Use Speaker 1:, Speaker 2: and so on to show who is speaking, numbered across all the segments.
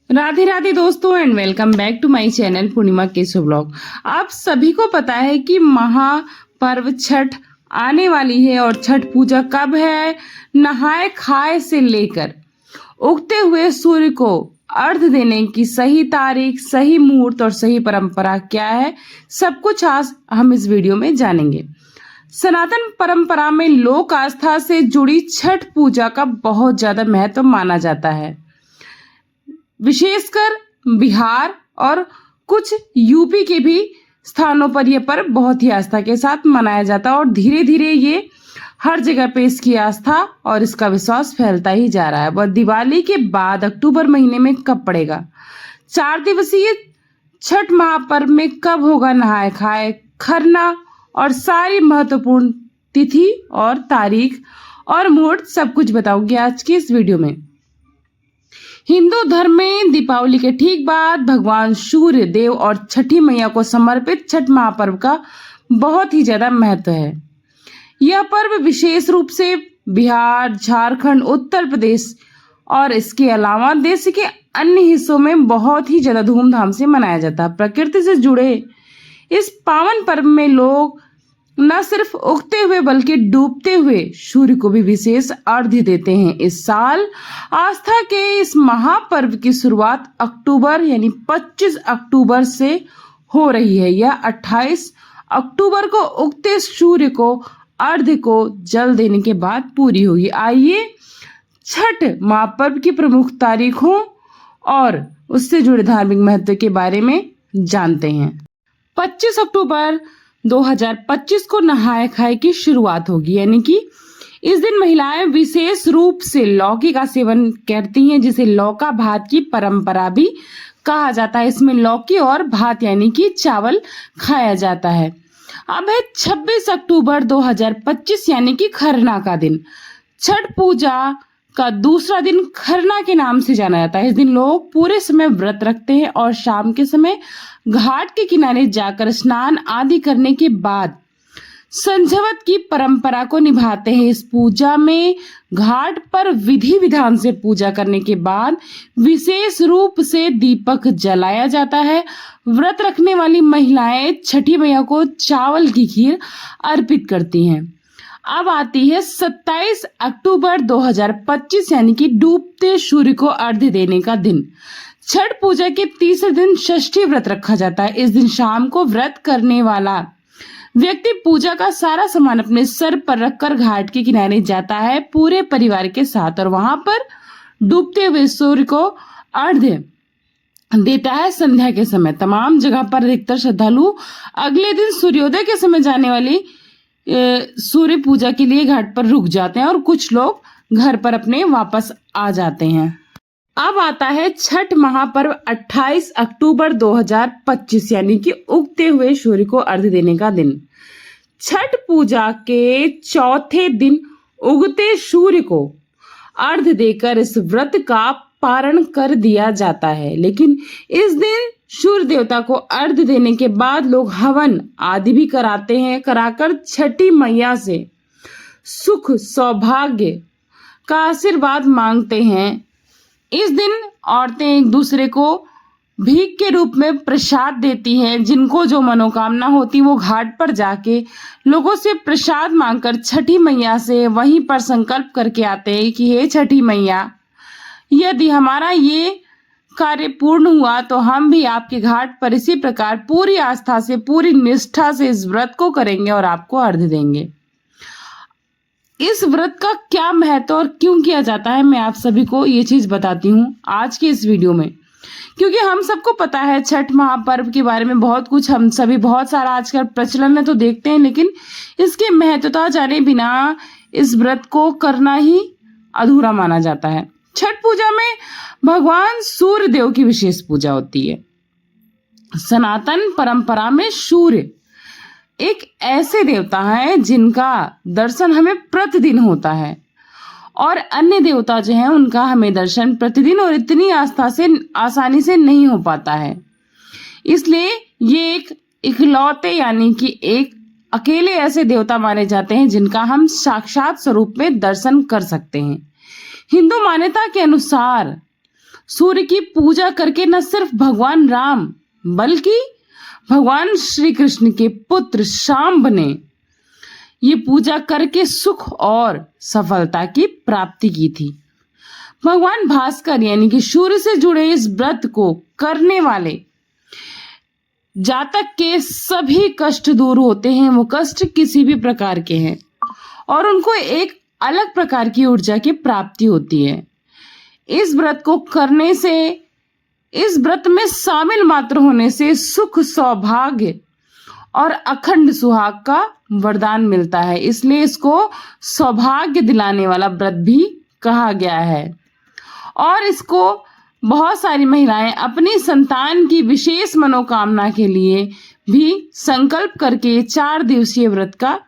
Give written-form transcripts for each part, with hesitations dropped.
Speaker 1: राधे राधे दोस्तों and welcome back to my channel Purnima Keshav blog. आप सभी को पता है कि महापर्व छठ आने वाली है और छठ पूजा कब है। नहाए खाए से लेकर उगते हुए सूर्य को अर्घ देने की सही तारीख, सही मुहूर्त और सही परंपरा क्या है, सब कुछ आज हम इस वीडियो में जानेंगे। सनातन परंपरा में लोक आस्था से जुड़ी छठ पूजा का बहुत ज्यादा महत्व माना जाता है। विशेषकर बिहार और कुछ यूपी के भी स्थानों पर यह पर्व बहुत ही आस्था के साथ मनाया जाता है और धीरे धीरे ये हर जगह पे इसकी आस्था और इसका विश्वास फैलता ही जा रहा है। वह दिवाली के बाद अक्टूबर महीने में कब पड़ेगा? 4 दिवसीय छठ महापर्व में कब होगा नहाए खाए, खरना और सारी महत्वपूर्ण तिथि और तारीख और मुहूर्त सब कुछ बताऊंगी आज की इस वीडियो में। हिंदू धर्म में दीपावली के ठीक बाद भगवान सूर्य देव और छठी मैया को समर्पित छठ महापर्व का बहुत ही ज्यादा महत्व है। यह पर्व विशेष रूप से बिहार, झारखंड, उत्तर प्रदेश और इसके अलावा देश के अन्य हिस्सों में बहुत ही ज्यादा धूमधाम से मनाया जाता है। प्रकृति से जुड़े इस पावन पर्व में लोग न सिर्फ उगते हुए बल्कि डूबते हुए सूर्य को भी विशेष अर्घ्य देते हैं। इस साल आस्था के इस महापर्व की शुरुआत अक्टूबर यानी 25 अक्टूबर से हो रही है। यह 28 अक्टूबर को उगते सूर्य को अर्घ्य को जल देने के बाद पूरी होगी। आइए छठ महापर्व की प्रमुख तारीखों और उससे जुड़े धार्मिक महत्व के बारे में जानते हैं। 25 अक्टूबर 2025 को नहाए खाए की शुरुआत होगी, यानी कि इस दिन महिलाएं विशेष रूप से लौकी का सेवन करती हैं, जिसे लौका भात की परंपरा भी कहा जाता है। इसमें लौकी और भात यानी कि चावल खाया जाता है। अब है 26 अक्टूबर 2025 यानी कि खरना का दिन। छठ पूजा का दूसरा दिन खरना के नाम से जाना जाता है। इस दिन लोग पूरे समय व्रत रखते हैं और शाम के समय घाट के किनारे जाकर स्नान आदि करने के बाद संझवत की परंपरा को निभाते हैं। इस पूजा में घाट पर विधि विधान से पूजा करने के बाद विशेष रूप से दीपक जलाया जाता है। व्रत रखने वाली महिलाएं छठी मैया को चावल की खीर अर्पित करती हैं। अब आती है 27 अक्टूबर 2025 यानी कि डूबते सूर्य को अर्घ्य देने का दिन। छठ पूजा के तीसरे दिन षष्ठी व्रत रखा जाता है। इस दिन शाम को व्रत करने वाला व्यक्ति पूजा का सारा सामान अपने सर पर रखकर घाट के किनारे जाता है पूरे परिवार के साथ और वहां पर डूबते हुए सूर्य को अर्घ्य देता है। संध्या के समय तमाम जगह पर अधिकतर श्रद्धालु अगले दिन सूर्योदय के समय जाने वाली सूर्य पूजा के लिए घाट पर रुक जाते हैं और कुछ लोग घर पर अपने वापस आ जाते हैं। अब आता है छठ महापर्व 28 अक्टूबर 2025 यानी कि उगते हुए सूर्य को अर्घ्य देने का दिन। छठ पूजा के चौथे दिन उगते सूर्य को अर्घ्य देकर इस व्रत का पारण कर दिया जाता है। लेकिन इस दिन सूर्य देवता को अर्घ्य देने के बाद लोग हवन आदि भी कराते हैं। कराकर छठी मैया से सुख सौभाग्य का आशीर्वाद मांगते हैं। इस दिन औरतें एक दूसरे को भीख के रूप में प्रसाद देती हैं। जिनको जो मनोकामना होती वो घाट पर जाके लोगों से प्रसाद मांगकर छठी मैया से वहीं पर संकल्प करके आते हैं कि हे छठी मैया, यदि हमारा ये कार्य पूर्ण हुआ तो हम भी आपके घाट पर इसी प्रकार पूरी आस्था से, पूरी निष्ठा से इस व्रत को करेंगे और आपको अर्घ्य देंगे। इस व्रत का क्या महत्व और क्यों किया जाता है, मैं आप सभी को ये चीज बताती हूँ आज की इस वीडियो में। क्योंकि हम सबको पता है छठ महापर्व के बारे में बहुत कुछ, हम सभी बहुत सारा आजकल प्रचलन है तो देखते हैं, लेकिन इसके महत्वता जाने बिना इस व्रत को करना ही अधूरा माना जाता है। छठ पूजा में भगवान सूर्य देव की विशेष पूजा होती है। सनातन परंपरा में सूर्य एक ऐसे देवता हैं जिनका दर्शन हमें प्रतिदिन होता है और अन्य देवता जो हैं उनका हमें दर्शन प्रतिदिन और इतनी आस्था से आसानी से नहीं हो पाता है। इसलिए ये एक इकलौते यानी कि एक अकेले ऐसे देवता माने जाते हैं जिनका हम साक्षात स्वरूप में दर्शन कर सकते हैं। हिंदू मान्यता के अनुसार सूर्य की पूजा करके न सिर्फ भगवान राम बल्कि भगवान श्री कृष्ण के पुत्र शांब ने ये पूजा करके सुख और सफलता की प्राप्ति की थी। भगवान भास्कर यानी कि सूर्य से जुड़े इस व्रत को करने वाले जातक के सभी कष्ट दूर होते हैं। वो कष्ट किसी भी प्रकार के हैं और उनको एक अलग प्रकार की ऊर्जा की प्राप्ति होती है। इस व्रत को करने से, इस व्रत में शामिल मात्र होने से सुख, सौभाग्य और अखंड सुहाग का वरदान मिलता है। इसलिए इसको सौभाग्य दिलाने वाला व्रत भी कहा गया है और इसको बहुत सारी महिलाएं अपनी संतान की विशेष मनोकामना के लिए भी संकल्प करके 4 दिवसीय व्रत का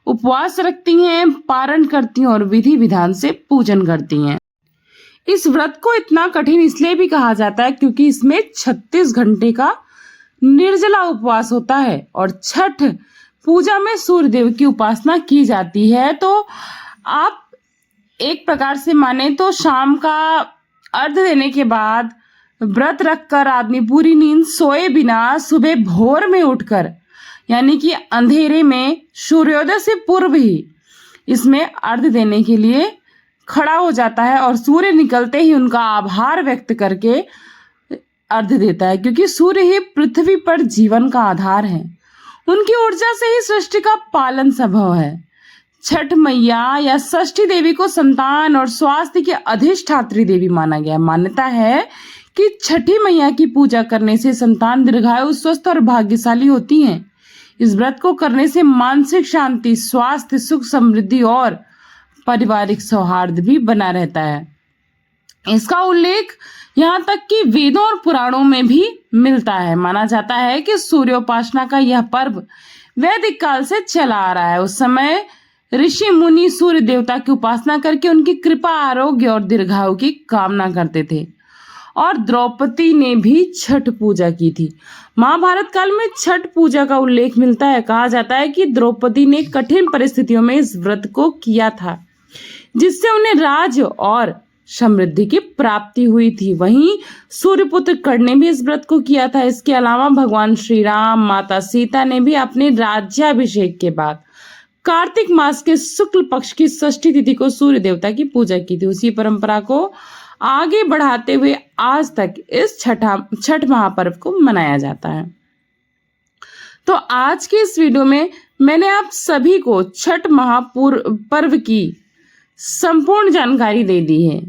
Speaker 1: उपवास रखती हैं, पारण करती हैं और विधि विधान से पूजन करती हैं। इस व्रत को इतना कठिन इसलिए भी कहा जाता है क्योंकि इसमें 36 घंटे का निर्जला उपवास होता है और छठ पूजा में सूर्य देव की उपासना की जाती है। तो आप एक प्रकार से माने तो शाम का अर्घ देने के बाद व्रत रखकर आदमी पूरी नींद सोए बिना सुबह भोर में उठकर यानी कि अंधेरे में सूर्योदय से पूर्व ही इसमें अर्घ देने के लिए खड़ा हो जाता है और सूर्य निकलते ही उनका आभार व्यक्त करके अर्घ देता है, क्योंकि सूर्य ही पृथ्वी पर जीवन का आधार है। उनकी ऊर्जा से ही सृष्टि का पालन संभव है। छठ मैया या षष्ठी देवी को संतान और स्वास्थ्य की अधिष्ठात्री देवी माना गया। मान्यता है कि छठी मैया की पूजा करने से संतान दीर्घायु, स्वस्थ और भाग्यशाली होती हैं। इस व्रत को करने से मानसिक शांति, स्वास्थ्य, सुख, समृद्धि और पारिवारिक सौहार्द भी बना रहता है। इसका उल्लेख यहाँ तक कि वेदों और पुराणों में भी मिलता है। माना जाता है कि सूर्योपासना का यह पर्व वैदिक काल से चला आ रहा है। उस समय ऋषि मुनि सूर्य देवता की उपासना करके उनकी कृपा, आरोग्य और दीर्घायु की कामना करते थे और द्रौपदी ने भी छठ पूजा की थी। महाभारत काल में छठ पूजा का उल्लेख मिलता है। कहा जाता है कि द्रौपदी ने कठिन परिस्थितियों में इस व्रत को किया था, जिससे उन्हें राज और समृद्धि की प्राप्ति हुई थी। वहीं सूर्यपुत्र कर्ण ने भी इस व्रत को किया था। इसके अलावा भगवान श्री राम, माता सीता ने भी अपने राज्याभिषेक के बाद कार्तिक मास के शुक्ल पक्ष की षष्ठी तिथि को सूर्य देवता की पूजा की थी। उसी परंपरा को आगे बढ़ाते हुए आज तक इस छठ महापर्व को मनाया जाता है। तो आज के इस वीडियो में मैंने आप सभी को छठ महापर्व की संपूर्ण जानकारी दे दी है।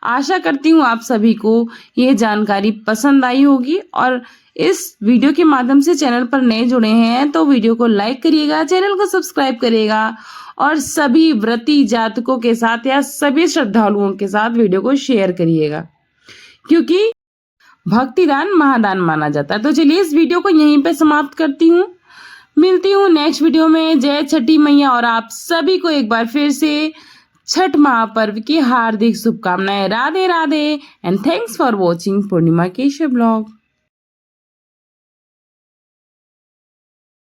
Speaker 1: आशा करती हूँ आप सभी को ये जानकारी पसंद आई होगी और इस वीडियो के माध्यम से चैनल पर नए जुड़े हैं तो वीडियो को लाइक करिएगा, चैनल को सब्सक्राइब करिएगा और सभी व्रती जातकों के साथ या सभी श्रद्धालुओं के साथ वीडियो को शेयर करिएगा, क्योंकि भक्तिदान महादान माना जाता है। तो चलिए इस वीडियो को यहीं पे समाप्त करती हूँ। मिलती हूँ नेक्स्ट वीडियो में। जय छठी मैया और आप सभी को एक बार फिर से छठ महापर्व की हार्दिक शुभकामनाएं। Radhe Radhe and thanks for watching Purnima Keshav blog.